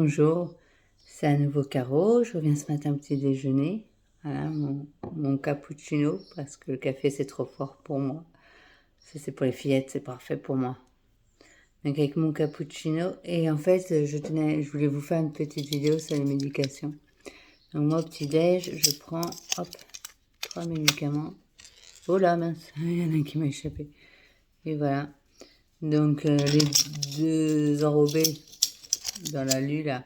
Bonjour, c'est à nouveau Caro. Je reviens ce matin au petit déjeuner. Voilà mon cappuccino parce que le café c'est trop fort pour moi. Ça c'est pour les fillettes, c'est parfait pour moi. Donc avec mon cappuccino et en fait je voulais vous faire une petite vidéo sur les médications. Donc moi au petit déj je prends hop 3 médicaments. Oh là mince, il y en a un qui m'a échappé. Et voilà. Donc les deux enrobés dans la lue là.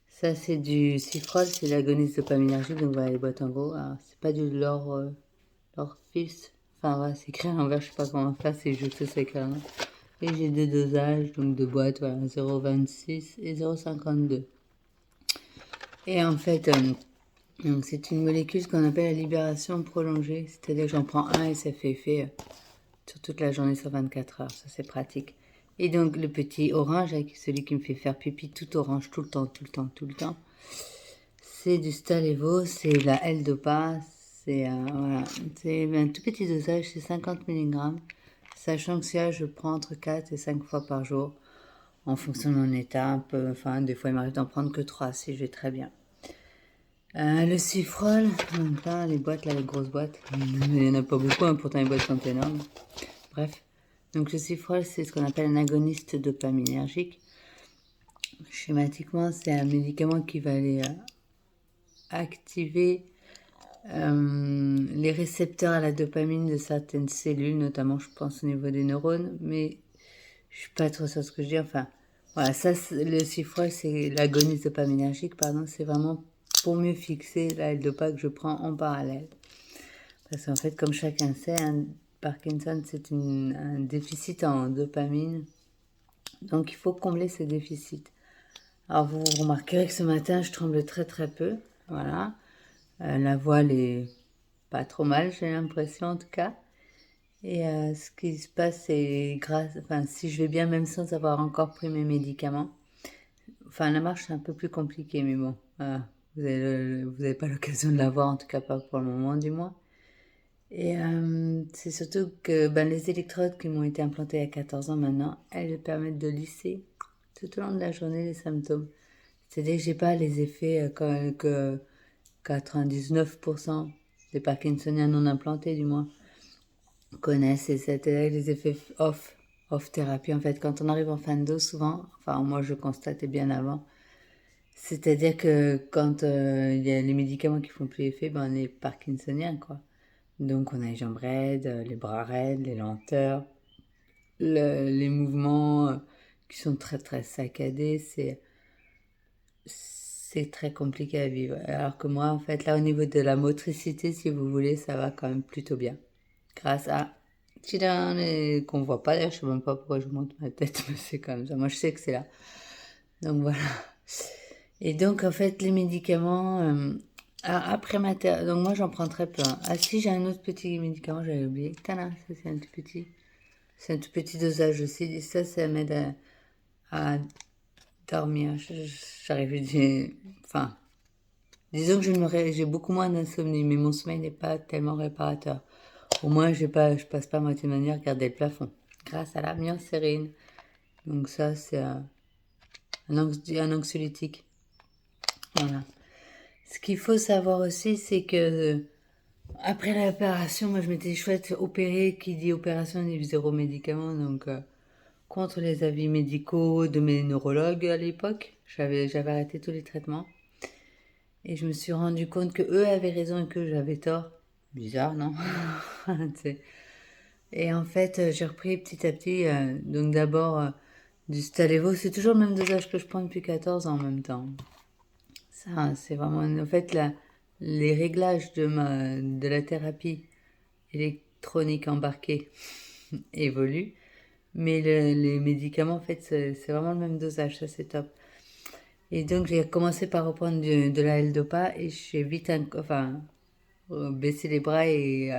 Ça, c'est du Cifrol, c'est l'agoniste dopaminergique, donc voilà les boîtes en gros. Alors, c'est pas du Lorfis, enfin voilà, c'est écrit à l'envers, je sais pas comment faire, c'est juste ça écrit à l'envers. Et j'ai deux dosages, donc deux boîtes, voilà, 0,26 et 0,52. Et en fait, donc c'est une molécule qu'on appelle la libération prolongée, c'est-à-dire que j'en prends un et ça fait effet sur toute la journée sur 24 heures, ça c'est pratique. Et donc le petit orange, avec celui qui me fait faire pipi tout orange tout le temps, tout le temps, tout le temps. C'est du Stalevo, c'est la L-Dopa, c'est voilà, c'est un tout petit dosage, c'est 50 mg, sachant que ça, je prends entre 4 et 5 fois par jour, en fonction de mon état, un peu, enfin, des fois il m'arrive d'en prendre que 3 si je vais très bien. Le Cifrol, donc là, les boîtes, là, les grosses boîtes, il n'y en a pas beaucoup, hein, pourtant les boîtes sont énormes. Bref, donc le Cifrol, c'est ce qu'on appelle un agoniste dopaminergique. Schématiquement, c'est un médicament qui va aller activer les récepteurs à la dopamine de certaines cellules, notamment je pense au niveau des neurones, mais je suis pas trop sûre de ce que je dis. Enfin, voilà, ça, le Cifrol, c'est l'agoniste dopaminergique, pardon, c'est vraiment pour mieux fixer la L-Dopa que je prends en parallèle. Parce qu'en fait, comme chacun sait, Parkinson, c'est un déficit en dopamine, donc il faut combler ce déficit. Alors vous remarquerez que ce matin, je tremble très très peu, voilà. La voix, elle est pas trop mal, j'ai l'impression en tout cas. Et ce qui se passe, c'est enfin, si je vais bien, même sans avoir encore pris mes médicaments. Enfin, la marche, c'est un peu plus compliqué, mais bon, vous avez pas l'occasion de la voir, en tout cas pas pour le moment, du moins. Et c'est surtout que ben, les électrodes qui m'ont été implantées à 14 ans maintenant, elles permettent de lisser tout au long de la journée les symptômes. C'est-à-dire que j'ai pas les effets que 99% des Parkinsoniens non implantés, du moins, connaissent, et c'est-à-dire les effets off thérapie. En fait, quand on arrive en fin de dos, souvent, enfin moi je constatais bien avant, c'est-à-dire que quand il y a les médicaments qui font plus effet, ben on est parkinsonien quoi. Donc on a les jambes raides, les bras raides, les lenteurs, les mouvements qui sont très très saccadés, c'est très compliqué à vivre. Alors que moi, en fait, là, au niveau de la motricité, si vous voulez, ça va quand même plutôt bien. Grâce à Tidan, et qu'on voit pas, d'ailleurs, je sais même pas pourquoi je monte ma tête, mais c'est comme ça. Moi, je sais que c'est là. Donc voilà. Et donc, en fait, les médicaments, après donc moi, j'en prends très peu, hein. Ah si, j'ai un autre petit médicament, j'avais oublié. Tada, ça c'est un tout petit. C'est un tout petit dosage aussi. Et ça m'aide à dormir. J'arrive, enfin, disons que j'ai beaucoup moins d'insomnie, mais mon sommeil n'est pas tellement réparateur. Au moins, je passe pas moitié de ma nuit à regarder le plafond, grâce à la myocérine. Donc ça, c'est un anxiolytique. Voilà. Ce qu'il faut savoir aussi, c'est que après l'opération, moi je m'étais chouette opérée. Qui dit opération dit zéro médicament, donc contre les avis médicaux de mes neurologues à l'époque, j'avais arrêté tous les traitements. Et je me suis rendu compte que eux avaient raison et que j'avais tort. Bizarre, non? Et en fait, j'ai repris petit à petit. Donc d'abord du Stalevo. C'est toujours le même dosage que je prends depuis 14 ans en même temps. Ça, c'est vraiment... En fait, les réglages de la thérapie électronique embarquée évoluent. Mais les médicaments, en fait, c'est vraiment le même dosage. Ça, c'est top. Et donc, j'ai commencé par reprendre de la L-Dopa et j'ai vite baissé les bras et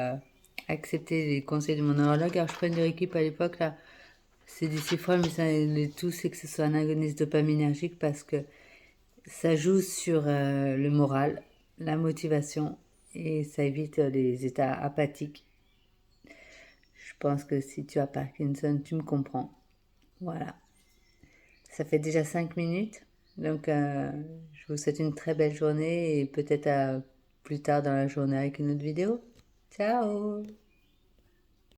accepté les conseils de mon neurologue. Alors, je prends du Récup à l'époque, là. C'est du Cifrol, mais le tout, c'est que ce soit un agoniste dopaminergique parce que ça joue sur le moral, la motivation et ça évite les états apathiques. Je pense que si tu as Parkinson, tu me comprends. Voilà. Ça fait déjà 5 minutes. Donc, je vous souhaite une très belle journée et peut-être à plus tard dans la journée avec une autre vidéo. Ciao!